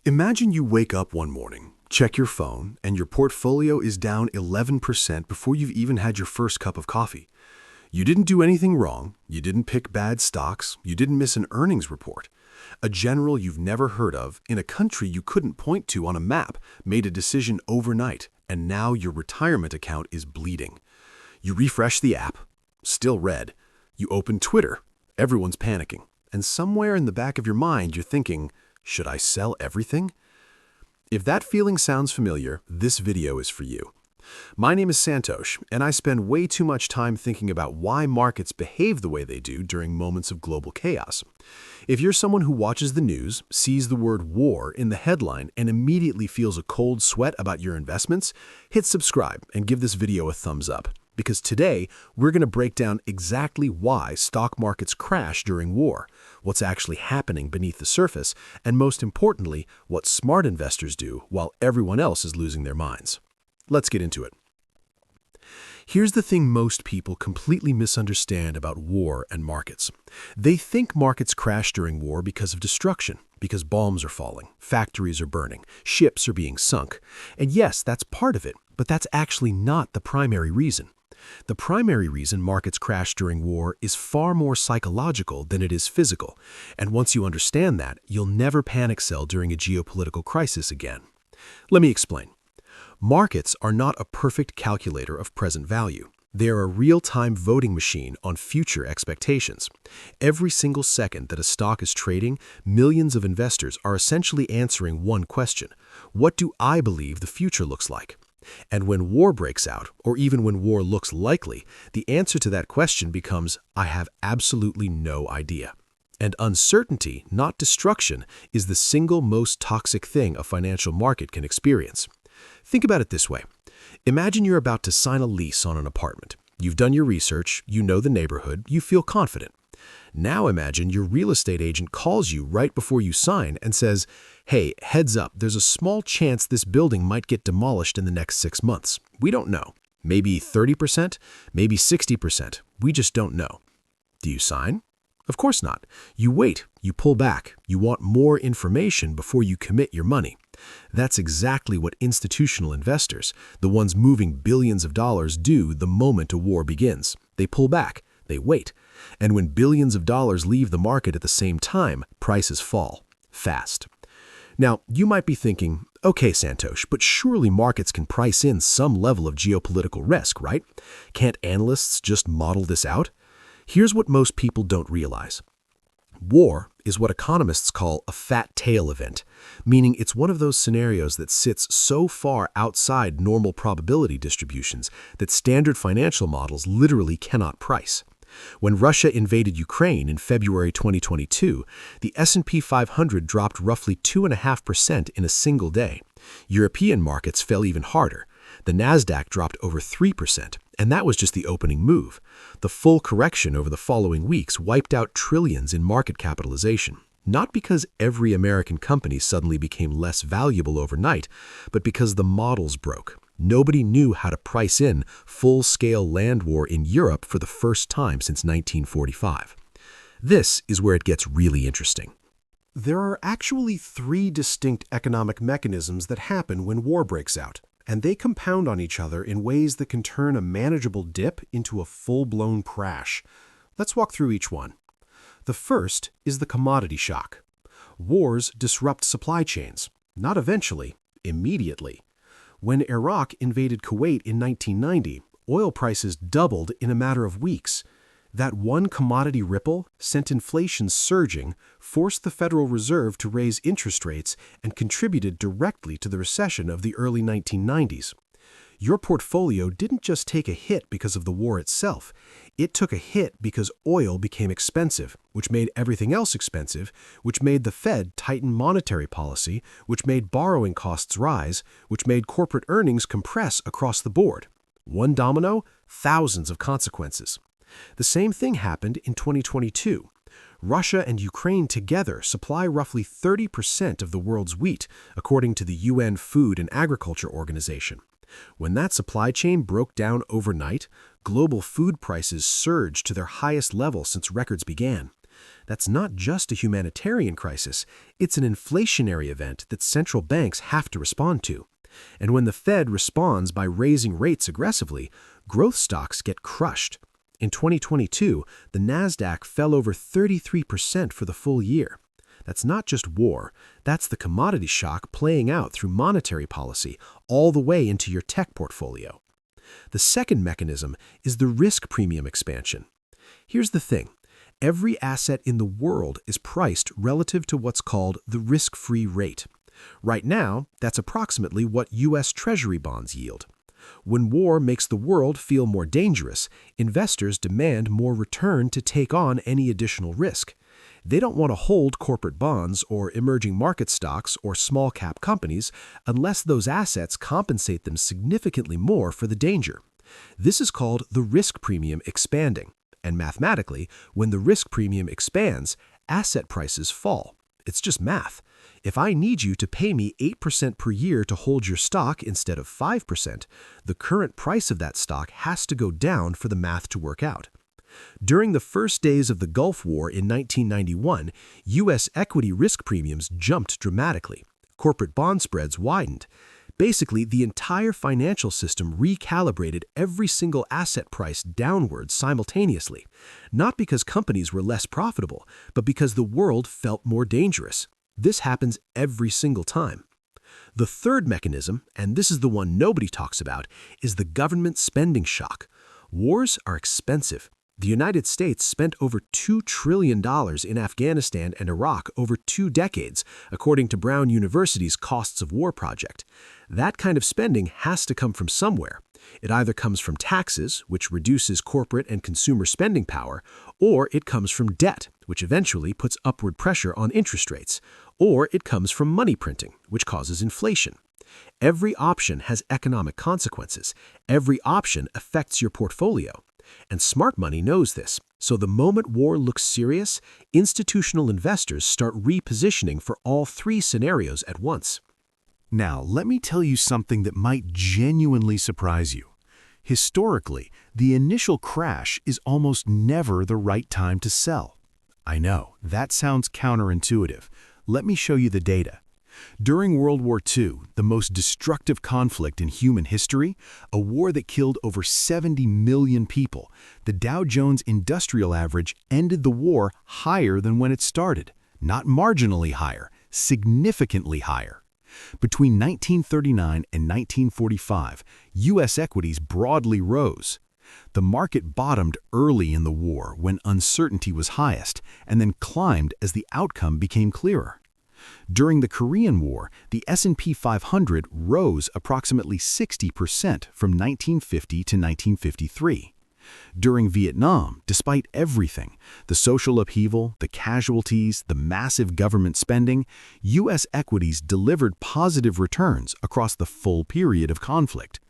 Imagine you wake up one morning, check your phone, and your portfolio is down 11% before you've even had your first cup of coffee. You didn't do anything wrong, you didn't pick bad stocks, you didn't miss an earnings report. A general you've never heard of, in a country you couldn't point to on a map, made a decision overnight, and now your retirement account is bleeding. You refresh the app, still red. You open Twitter, everyone's panicking. And somewhere in the back of your mind, you're thinking, should I sell everything? If that feeling sounds familiar, this video is for you. My name is Santosh, and I spend way too much time thinking about why markets behave the way they do during moments of global chaos. If you're someone who watches the news, sees the word war in the headline, and immediately feels a cold sweat about your investments, hit subscribe and give this video a thumbs up. Because today, we're going to break down exactly why stock markets crash during war, what's actually happening beneath the surface, and most importantly, what smart investors do while everyone else is losing their minds. Let's get into it. Here's the thing most people completely misunderstand about war and markets. They think markets crash during war because of destruction, because bombs are falling, factories are burning, ships are being sunk. And yes, that's part of it, but that's actually not the primary reason. The primary reason markets crash during war is far more psychological than it is physical, and once you understand that, you'll never panic sell during a geopolitical crisis again. Let me explain. Markets are not a perfect calculator of present value. They're a real-time voting machine on future expectations. Every single second that a stock is trading, millions of investors are essentially answering one question: what do I believe the future looks like? And when war breaks out, or even when war looks likely, the answer to that question becomes, I have absolutely no idea. And uncertainty, not destruction, is the single most toxic thing a financial market can experience. Think about it this way. Imagine you're about to sign a lease on an apartment. You've done your research, you know the neighborhood, you feel confident. Now imagine your real estate agent calls you right before you sign and says, hey, heads up, there's a small chance this building might get demolished in the next 6 months. We don't know. Maybe 30%, maybe 60%. We just don't know. Do you sign? Of course not. You wait, you pull back, you want more information before you commit your money. That's exactly what institutional investors, the ones moving billions of dollars, do the moment a war begins. They pull back, they wait. And when billions of dollars leave the market at the same time, prices fall fast. Now, you might be thinking, okay, Santosh, but surely markets can price in some level of geopolitical risk, right? Can't analysts just model this out? Here's what most people don't realize. War is what economists call a fat tail event, meaning it's one of those scenarios that sits so far outside normal probability distributions that standard financial models literally cannot price. When Russia invaded Ukraine in February 2022, the S&P 500 dropped roughly 2.5% in a single day. European markets fell even harder. The Nasdaq dropped over 3%, and that was just the opening move. The full correction over the following weeks wiped out trillions in market capitalization, not because every American company suddenly became less valuable overnight, but because the models broke. Nobody knew how to price in full-scale land war in Europe for the first time since 1945. This is where it gets really interesting. There are actually 3 distinct economic mechanisms that happen when war breaks out, and they compound on each other in ways that can turn a manageable dip into a full-blown crash. Let's walk through each one. The first is the commodity shock. Wars disrupt supply chains, not eventually, immediately. When Iraq invaded Kuwait in 1990, oil prices doubled in a matter of weeks. That one commodity ripple sent inflation surging, forced the Federal Reserve to raise interest rates, and contributed directly to the recession of the early 1990s. Your portfolio didn't just take a hit because of the war itself. It took a hit because oil became expensive, which made everything else expensive, which made the Fed tighten monetary policy, which made borrowing costs rise, which made corporate earnings compress across the board. One domino, thousands of consequences. The same thing happened in 2022. Russia and Ukraine together supply roughly 30% of the world's wheat, according to the UN Food and Agriculture Organization. When that supply chain broke down overnight, global food prices surged to their highest level since records began. That's not just a humanitarian crisis, it's an inflationary event that central banks have to respond to. And when the Fed responds by raising rates aggressively, growth stocks get crushed. In 2022, the Nasdaq fell over 33% for the full year. That's not just war, that's the commodity shock playing out through monetary policy all the way into your tech portfolio. The second mechanism is the risk premium expansion. Here's the thing. Every asset in the world is priced relative to what's called the risk-free rate. Right now, that's approximately what U.S. Treasury bonds yield. When war makes the world feel more dangerous, investors demand more return to take on any additional risk. They don't want to hold corporate bonds or emerging market stocks or small-cap companies unless those assets compensate them significantly more for the danger. This is called the risk premium expanding. And mathematically, when the risk premium expands, asset prices fall. It's just math. If I need you to pay me 8% per year to hold your stock instead of 5%, the current price of that stock has to go down for the math to work out. During the first days of the Gulf War in 1991, U.S. equity risk premiums jumped dramatically. Corporate bond spreads widened. Basically, the entire financial system recalibrated every single asset price downwards simultaneously, not because companies were less profitable, but because the world felt more dangerous. This happens every single time. The third mechanism, and this is the one nobody talks about, is the government spending shock. Wars are expensive. The United States spent over $2 trillion in Afghanistan and Iraq over 2 decades, according to Brown University's Costs of War project. That kind of spending has to come from somewhere. It either comes from taxes, which reduces corporate and consumer spending power, or it comes from debt, which eventually puts upward pressure on interest rates, or it comes from money printing, which causes inflation. Every option has economic consequences. Every option affects your portfolio. And smart money knows this. So the moment war looks serious, institutional investors start repositioning for all 3 scenarios at once. Now, let me tell you something that might genuinely surprise you. Historically, the initial crash is almost never the right time to sell. I know, that sounds counterintuitive. Let me show you the data. During World War II, the most destructive conflict in human history, a war that killed over 70 million people, the Dow Jones Industrial Average ended the war higher than when it started. Not marginally higher, significantly higher. Between 1939 and 1945, U.S. equities broadly rose. The market bottomed early in the war when uncertainty was highest, and then climbed as the outcome became clearer. During the Korean War, the S&P 500 rose approximately 60% from 1950 to 1953. During Vietnam, despite everything, the social upheaval, the casualties, the massive government spending, U.S. equities delivered positive returns across the full period of conflict.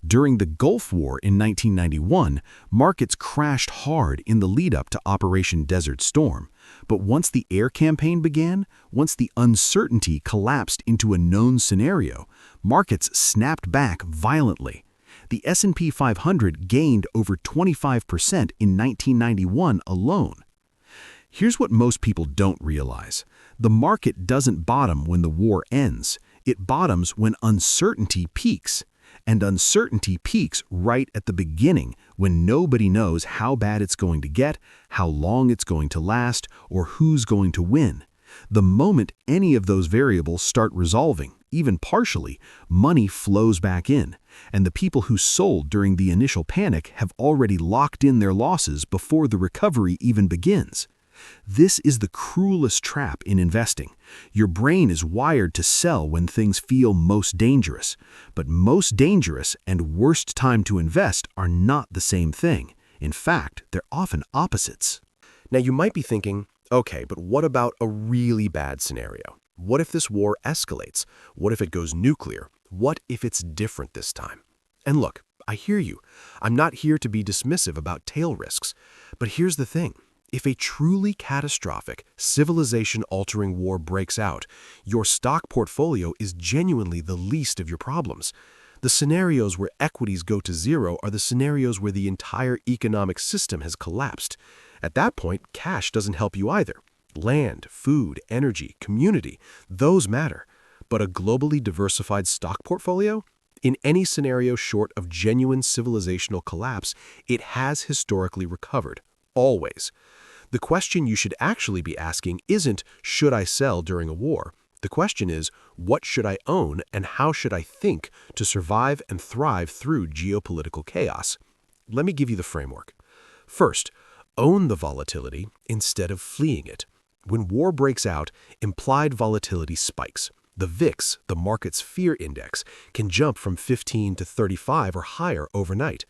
During the Gulf War in 1991, markets crashed hard in the lead-up to Operation Desert Storm. But once the air campaign began, once the uncertainty collapsed into a known scenario, markets snapped back violently. The S&P 500 gained over 25% in 1991 alone. Here's what most people don't realize. The market doesn't bottom when the war ends. It bottoms when uncertainty peaks. And uncertainty peaks right at the beginning when nobody knows how bad it's going to get, how long it's going to last, or who's going to win. The moment any of those variables start resolving, even partially, money flows back in, and the people who sold during the initial panic have already locked in their losses before the recovery even begins. This is the cruelest trap in investing. Your brain is wired to sell when things feel most dangerous. But most dangerous and worst time to invest are not the same thing. In fact, they're often opposites. Now you might be thinking, okay, but what about a really bad scenario? What if this war escalates? What if it goes nuclear? What if it's different this time? And look, I hear you. I'm not here to be dismissive about tail risks. But here's the thing. If a truly catastrophic, civilization-altering war breaks out, your stock portfolio is genuinely the least of your problems. The scenarios where equities go to zero are the scenarios where the entire economic system has collapsed. At that point, cash doesn't help you either. Land, food, energy, community, those matter. But a globally diversified stock portfolio? In any scenario short of genuine civilizational collapse, it has historically recovered. Always. The question you should actually be asking isn't, should I sell during a war? The question is, what should I own and how should I think to survive and thrive through geopolitical chaos? Let me give you the framework. First, own the volatility instead of fleeing it. When war breaks out, implied volatility spikes. The VIX, the market's fear index, can jump from 15 to 35 or higher overnight.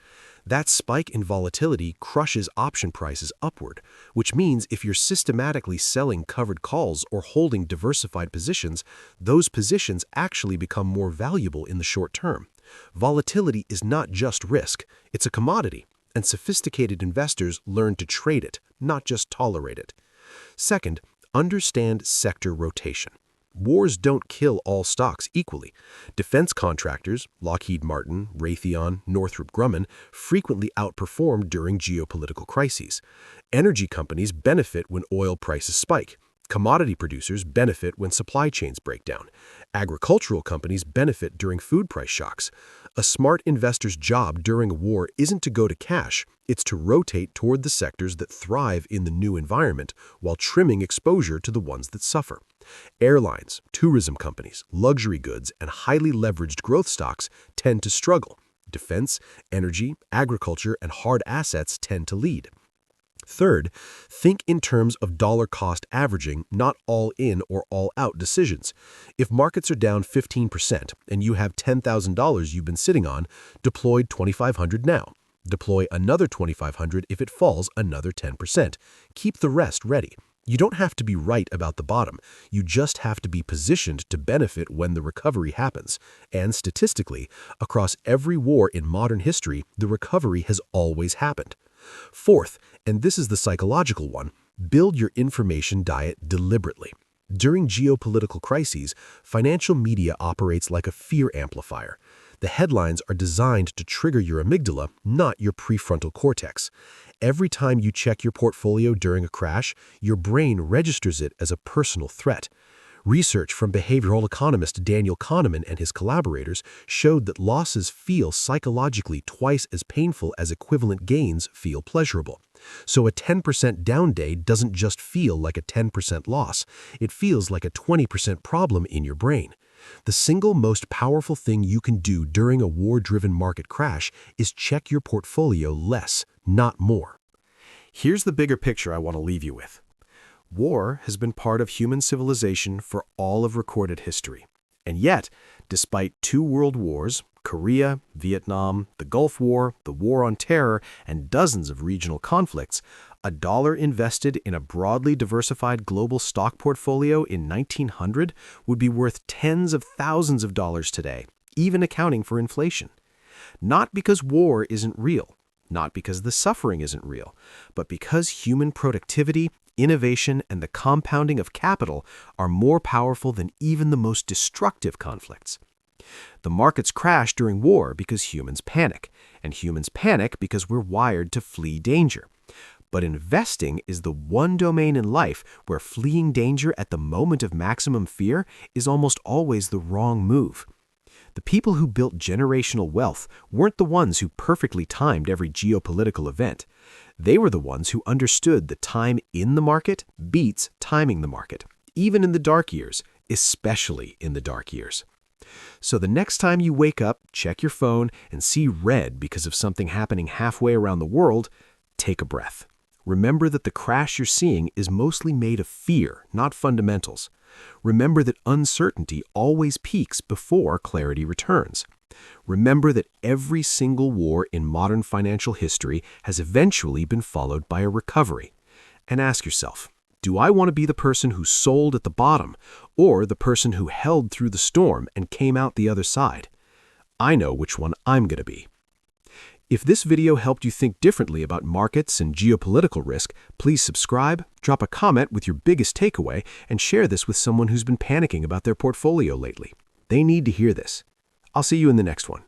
That spike in volatility crushes option prices upward, which means if you're systematically selling covered calls or holding diversified positions, those positions actually become more valuable in the short term. Volatility is not just risk, it's a commodity, and sophisticated investors learn to trade it, not just tolerate it. Second, understand sector rotation. Wars don't kill all stocks equally. Defense contractors, Lockheed Martin, Raytheon, Northrop Grumman, frequently outperform during geopolitical crises. Energy companies benefit when oil prices spike. Commodity producers benefit when supply chains break down. Agricultural companies benefit during food price shocks. A smart investor's job during a war isn't to go to cash, it's to rotate toward the sectors that thrive in the new environment while trimming exposure to the ones that suffer. Airlines, tourism companies, luxury goods, and highly leveraged growth stocks tend to struggle. Defense, energy, agriculture, and hard assets tend to lead. Third, think in terms of dollar-cost averaging, not all-in or all-out decisions. If markets are down 15% and you have $10,000 you've been sitting on, deploy $2,500 now. Deploy another $2,500 if it falls another 10%. Keep the rest ready. You don't have to be right about the bottom. You just have to be positioned to benefit when the recovery happens. And statistically, across every war in modern history, the recovery has always happened. Fourth, and this is the psychological one, build your information diet deliberately. During geopolitical crises, financial media operates like a fear amplifier. The headlines are designed to trigger your amygdala, not your prefrontal cortex. Every time you check your portfolio during a crash, your brain registers it as a personal threat. Research from behavioral economist Daniel Kahneman and his collaborators showed that losses feel psychologically twice as painful as equivalent gains feel pleasurable. So a 10% down day doesn't just feel like a 10% loss, it feels like a 20% problem in your brain. The single most powerful thing you can do during a war-driven market crash is check your portfolio less, not more. Here's the bigger picture I want to leave you with. War has been part of human civilization for all of recorded history. And yet, despite 2 world wars, Korea, Vietnam, the Gulf War, the War on Terror, and dozens of regional conflicts, a dollar invested in a broadly diversified global stock portfolio in 1900 would be worth tens of thousands of dollars today, even accounting for inflation. Not because war isn't real, not because the suffering isn't real, but because human productivity, innovation, and the compounding of capital are more powerful than even the most destructive conflicts. The markets crash during war because humans panic, and humans panic because we're wired to flee danger. But investing is the one domain in life where fleeing danger at the moment of maximum fear is almost always the wrong move. The people who built generational wealth weren't the ones who perfectly timed every geopolitical event. They were the ones who understood that time in the market beats timing the market, even in the dark years, especially in the dark years. So the next time you wake up, check your phone, and see red because of something happening halfway around the world, take a breath. Remember that the crash you're seeing is mostly made of fear, not fundamentals. Remember that uncertainty always peaks before clarity returns. Remember that every single war in modern financial history has eventually been followed by a recovery. And ask yourself, do I want to be the person who sold at the bottom, or the person who held through the storm and came out the other side? I know which one I'm going to be. If this video helped you think differently about markets and geopolitical risk, please subscribe, drop a comment with your biggest takeaway, and share this with someone who's been panicking about their portfolio lately. They need to hear this. I'll see you in the next one.